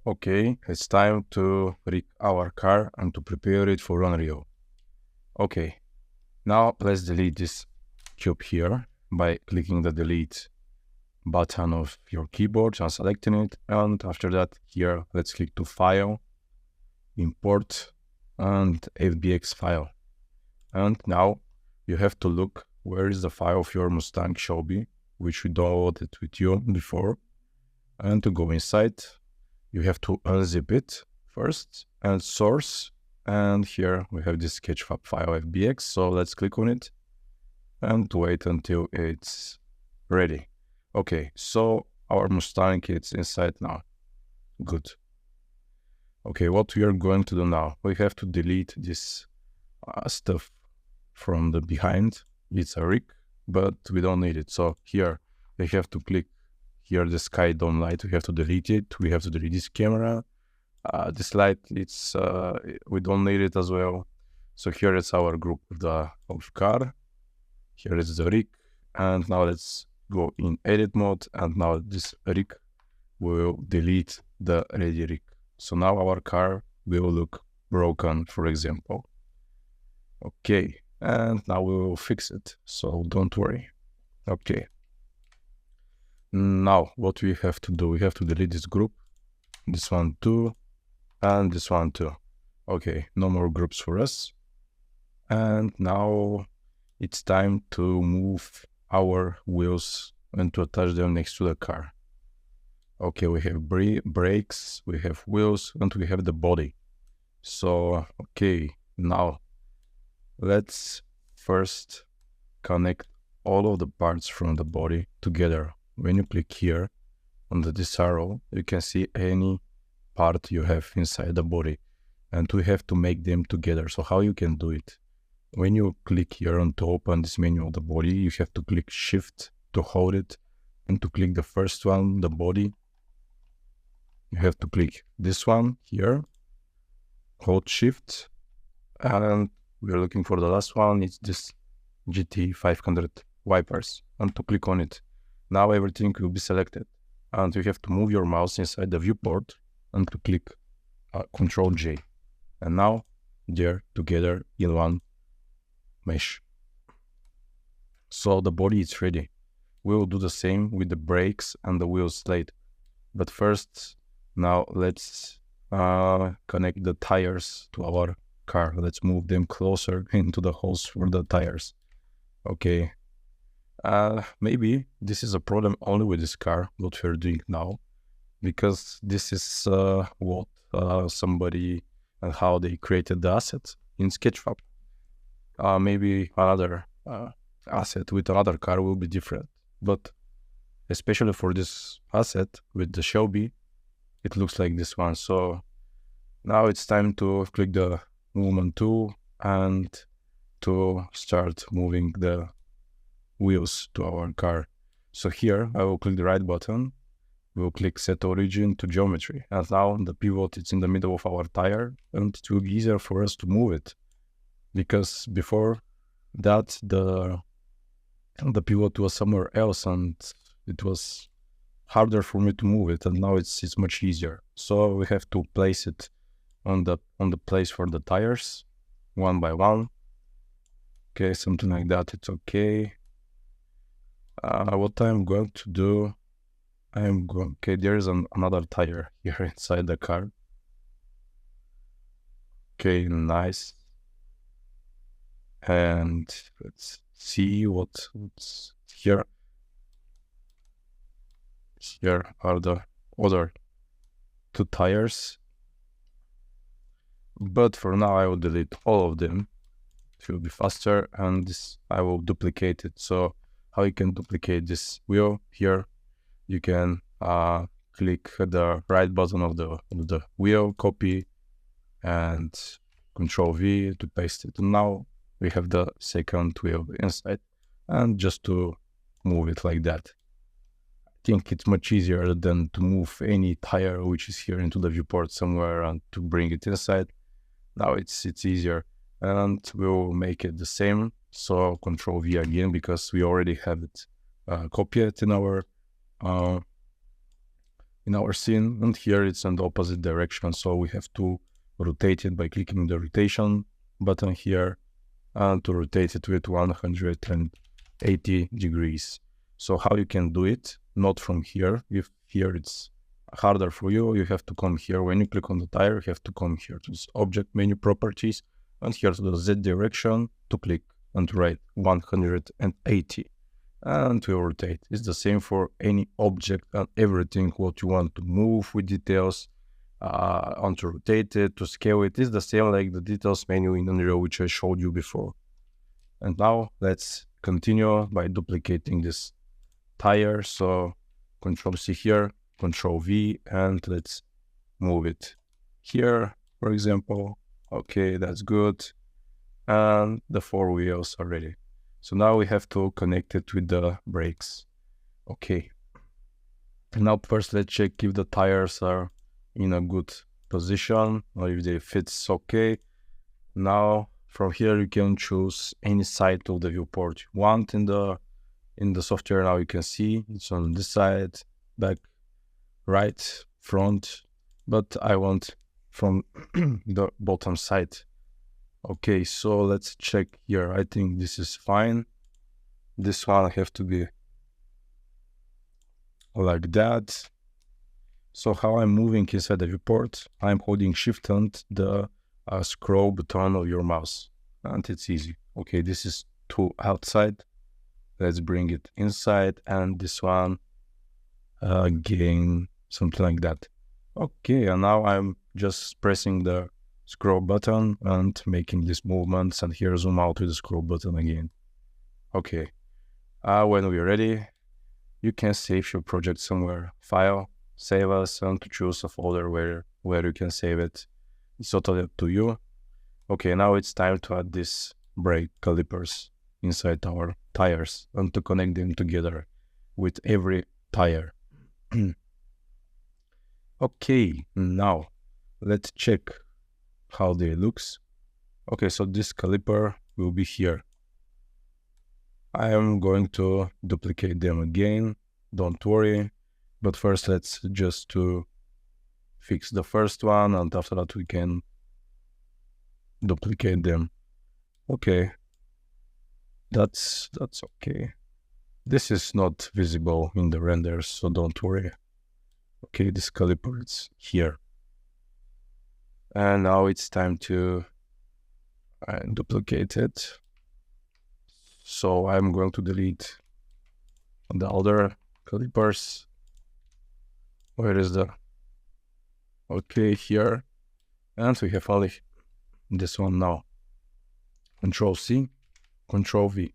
Okay, it's time to rig our car and to prepare it for Unreal. Okay, now let's delete this cube here by clicking the delete button of your keyboard and selecting it. And after that, here, let's click to File, Import, and FBX file. And now you have to look where is the file of your Mustang Shelby, which we downloaded with you before. And to go inside, you have to unzip it first and source. And here we have this Sketchfab file FBX. So let's click on it and wait until it's ready. Okay, so our Mustang is inside now. Good. Okay, what we are going to do now, we have to delete this stuff from the behind. It's a rig, but we don't need it. So here we have to click here the sky dome light. We have to delete it. We have to delete this camera. This light, it's we don't need it as well. So here it's our group of car. Here is the rig, and now let's go in edit mode. And now this rig will delete the ready rig. So now our car will look broken, for example. Okay, and now we will fix it, so don't worry. Okay. Now, what we have to do, we have to delete this group, this one too, and this one too. Okay, no more groups for us. And now it's time to move our wheels and to attach them next to the car. Okay, we have brakes, we have wheels, and we have the body. So, okay, now let's first connect all of the parts from the body together. When you click here on this arrow, you can see any part you have inside the body, and we have to make them together. So how you can do it? When you click here on to open this menu of the body, you have to click Shift to hold it, and to click the first one, the body, you have to click this one here, hold Shift, and we're looking for the last one. It's this GT500 wipers, and to click on it. Now everything will be selected, and you have to move your mouse inside the viewport and to click Control J, and now they're together in one mesh. So the body is ready. We will do the same with the brakes and the wheels later. But first, now let's connect the tires to our car. Let's move them closer into the holes for the tires. Okay. Maybe this is a problem only with this car, what we're doing now, because this is what somebody and how they created the asset in Sketchfab. Maybe another asset with another car will be different, but especially for this asset with the Shelby, it looks like this one. So now it's time to click the movement tool and to start moving the wheels to our car. So here I will click the right button, we'll click set origin to geometry, and now the pivot is in the middle of our tire, and it will be easier for us to move it, because before that the pivot was somewhere else and it was harder for me to move it, and now it's much easier. So we have to place it on the place for the tires one by one. Okay, something like that, it's okay. What I'm going to do, okay, there's another tire here inside the car. Okay, nice. And let's see what's here. Here are the other two tires. But for now, I will delete all of them. It will be faster, and this I will duplicate it. So how you can duplicate this wheel here? You can click the right button of the wheel, copy, and Control V to paste it. And now we have the second wheel inside, and just to move it like that. I think it's much easier than to move any tire which is here into the viewport somewhere and to bring it inside. Now it's easier, and we'll make it the same. So Control V again, because we already have it copied in our in our scene, and here it's in the opposite direction, so we have to rotate it by clicking the rotation button here and to rotate it with 180 degrees. So how you can do it? Not from here. If here it's harder for you, you have to come here. When you click on the tire, you have to come here to this object menu properties and here to the Z direction to click and write 180 and to rotate. It's the same for any object and everything what you want to move with details, and to rotate it, to scale it. Is the same like the details menu in Unreal which I showed you before. And now let's continue by duplicating this tire. So Control C here, Control V, and let's move it here, for example. Okay, that's good. And the 4 wheels are ready. So now we have to connect it with the brakes. Okay. Now first let's check if the tires are in a good position or if they fit okay. Now from here you can choose any side of the viewport you want in the software. Now you can see it's on this side, back, right, front, but I want from the bottom side. Okay, so let's check here. I think this is fine. This one have to be like that. So how I'm moving inside the viewport, I'm holding Shift and the scroll button of your mouse, and it's easy. Okay, this is to outside. Let's bring it inside, and this one again, something like that. Okay, and now I'm just pressing the scroll button and making these movements, and here zoom out with the scroll button again. Okay, when we're ready, you can save your project somewhere. File, save as, and to choose a folder where you can save it. It's totally up to you. Okay, now it's time to add these brake calipers inside our tires and to connect them together with every tire. Okay, now let's check how they looks. Okay, so this caliper will be here. I am going to duplicate them again, don't worry. But first let's just to fix the first one, and after that we can duplicate them. Okay, that's okay. This is not visible in the renders, so don't worry. Okay, this caliper is here. And now it's time to duplicate it. So I'm going to delete the other calipers. Where is the... Okay, here. And we have only this one now. Control C, Control V.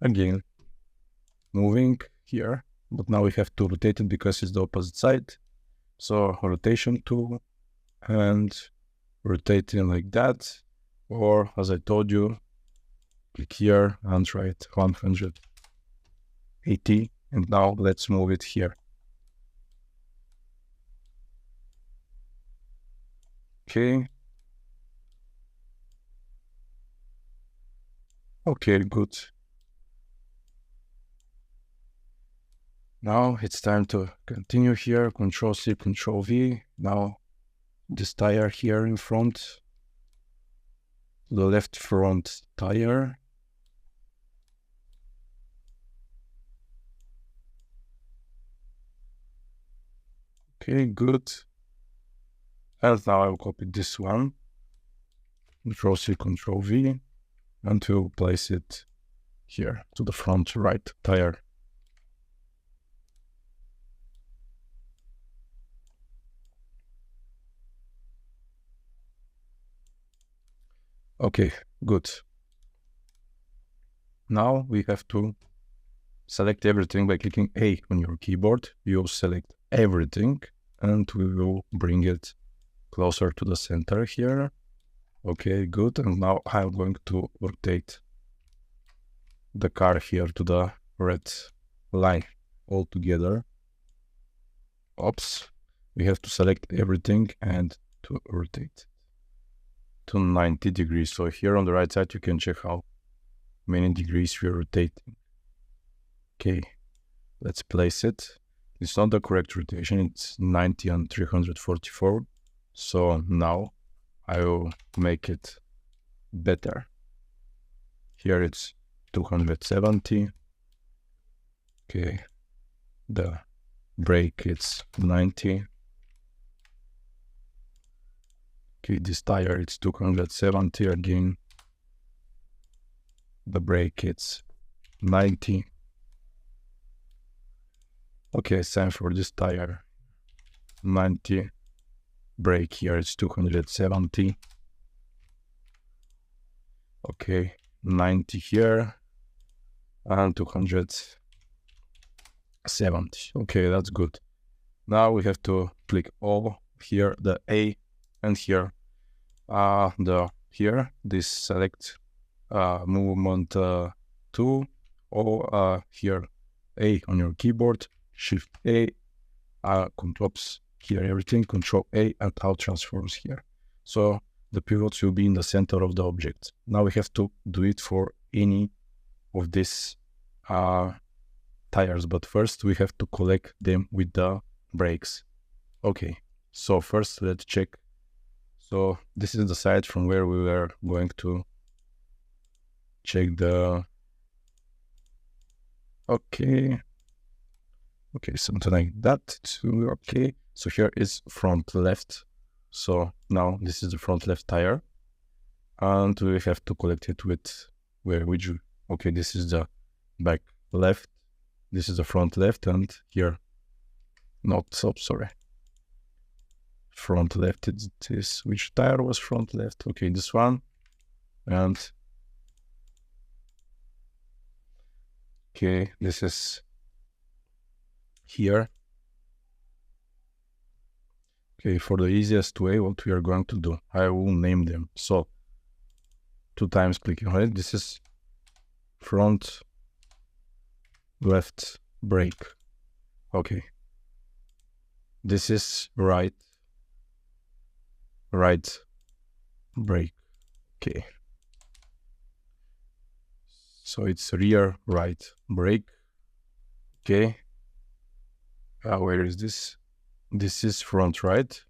Again, moving here, but now we have to rotate it because it's the opposite side. So rotation tool and rotating like that. Or as I told you, click here and write 180. And now let's move it here. Okay. Okay, good. Now it's time to continue here. Control C, Control V. Now this tire here in front, the left front tire. Okay, good. And now I will copy this one. Control C, Control V, and to place it here to the front right tire. Okay, good. Now we have to select everything by clicking A on your keyboard. You'll select everything and we will bring it closer to the center here. Okay, good. And now I'm going to rotate the car here to the red line altogether. Oops. We have to select everything and to rotate to 90 degrees. So here on the right side, you can check how many degrees we're rotating. Okay, let's place it. it's not the correct rotation, it's 90 and 344. So now I will make it better. Here it's 270. Okay, the brake it's 90. Okay, this tire it's 270 again. The brake it's 90. Okay, same for this tire, 90. Brake here it's 270. Okay, 90 here and 270. Okay, that's good. Now we have to click all here, the A, and here this select movement tool, or here A on your keyboard, Shift A, oops, here everything, Control A, and out transforms here. So the pivots will be in the center of the object. Now we have to do it for any of these tires, but first we have to collect them with the brakes. Okay, so first let's check. So this is the side from where we were going to check the, okay, something like that. Okay, so here is front left. So now this is the front left tire, and we have to collect it with okay, this is the back left, this is the front left, and here, sorry, front left, it is, which tire was front left? Okay, this one, and okay, this is here. Okay, for the easiest way, what we are going to do, I will name them. So 2 times clicking on it, this is front left brake. Okay, this is right brake. Okay, so it's rear right brake. Okay, where is this? This is front right.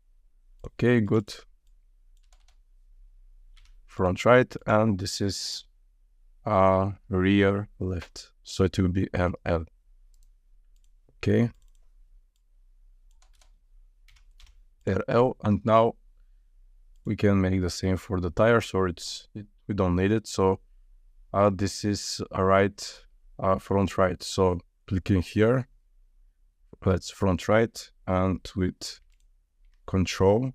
Okay, good. Front right, and this is rear left. So it will be RL. Okay. RL, and now we can make the same for the tires, or we don't need it. So this is a right, front right. So clicking here, let's front right, and with Control,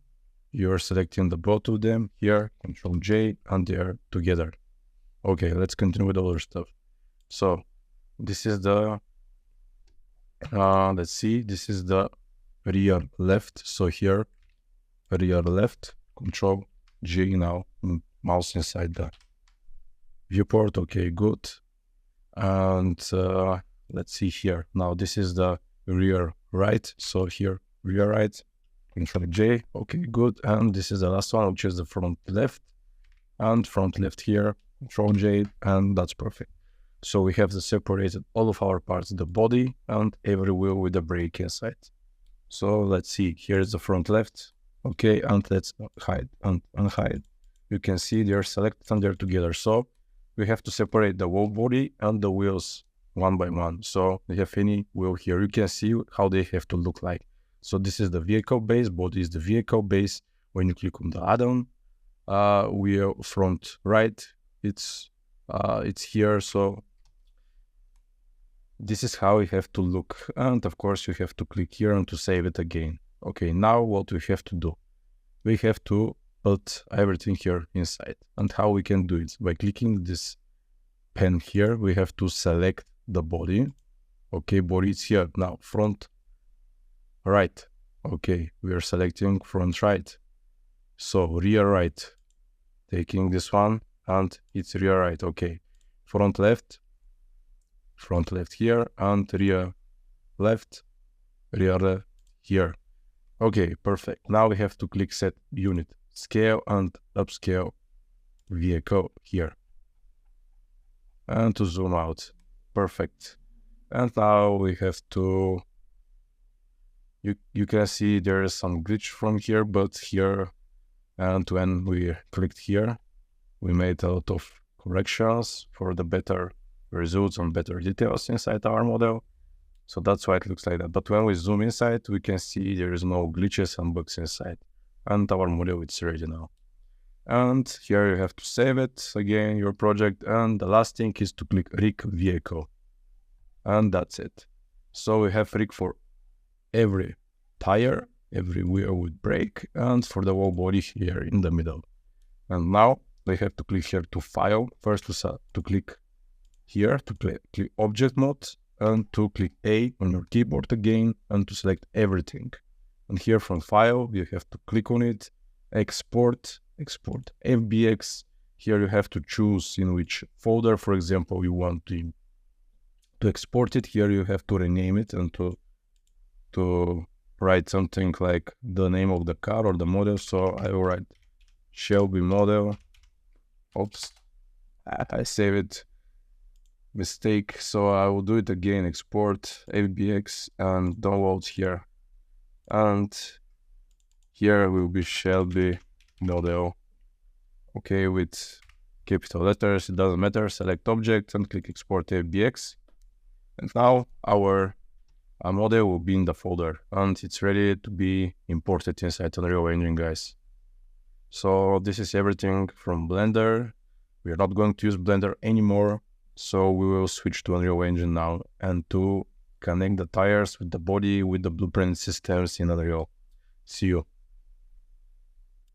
you're selecting the both of them here, Control J, and they're together. Okay, let's continue with other stuff. So this is the, let's see, this is the rear left. So here, rear left, Control G now, mouse inside the viewport. Okay, good. And let's see here. Now this is the rear right. So here, rear right, Control J. Okay, good. And this is the last one, which is the front left. And front left here, Control J, and that's perfect. So we have separated all of our parts, the body and every wheel with the brake inside. So let's see, here's the front left. Okay, and let's hide and unhide. You can see they're selected and they're together. So we have to separate the whole body and the wheels one by one. So we have any wheel here. You can see how they have to look like. So this is the vehicle base, body is the vehicle base. When you click on the add-on, wheel front right, it's here. So this is how we have to look. And of course you have to click here and to save it again. Okay, now what we have to do, we have to put everything here inside. And how we can do it? By clicking this pen here, we have to select the body. Okay, body is here. Now front right. Okay, we are selecting front right. So rear right, taking this one, and it's rear right. Okay, front left here, and rear left here. Okay, perfect. Now we have to click set unit, scale and upscale vehicle here, and to zoom out. Perfect. And now we have to You can see there is some glitch from here, but here, and when we clicked here, we made a lot of corrections for the better results and better details inside our model. So that's why it looks like that. But when we zoom inside, we can see there is no glitches and bugs inside. And our model is ready now. And here you have to save it again, your project. And the last thing is to click rig vehicle. And that's it. So we have rig for every tire, every wheel with brake, and for the whole body here in the middle. And now we have to click here to file. First to click here to click object mode, and to click A on your keyboard again, and to select everything. And here from file, you have to click on it, export FBX. Here you have to choose in which folder, for example, you want to export it. Here you have to rename it and to write something like the name of the car or the model. So I will write Shelby model. Oops, I save it. Mistake. So I will do it again. Export FBX and download here. And here will be Shelby model. Okay, with capital letters, it doesn't matter. Select object and click export FBX. And now our model will be in the folder and it's ready to be imported inside Unreal Engine, guys. So this is everything from Blender. We are not going to use Blender anymore. So we will switch to Unreal Engine now and to connect the tires with the body, with the blueprint systems in Unreal. See you.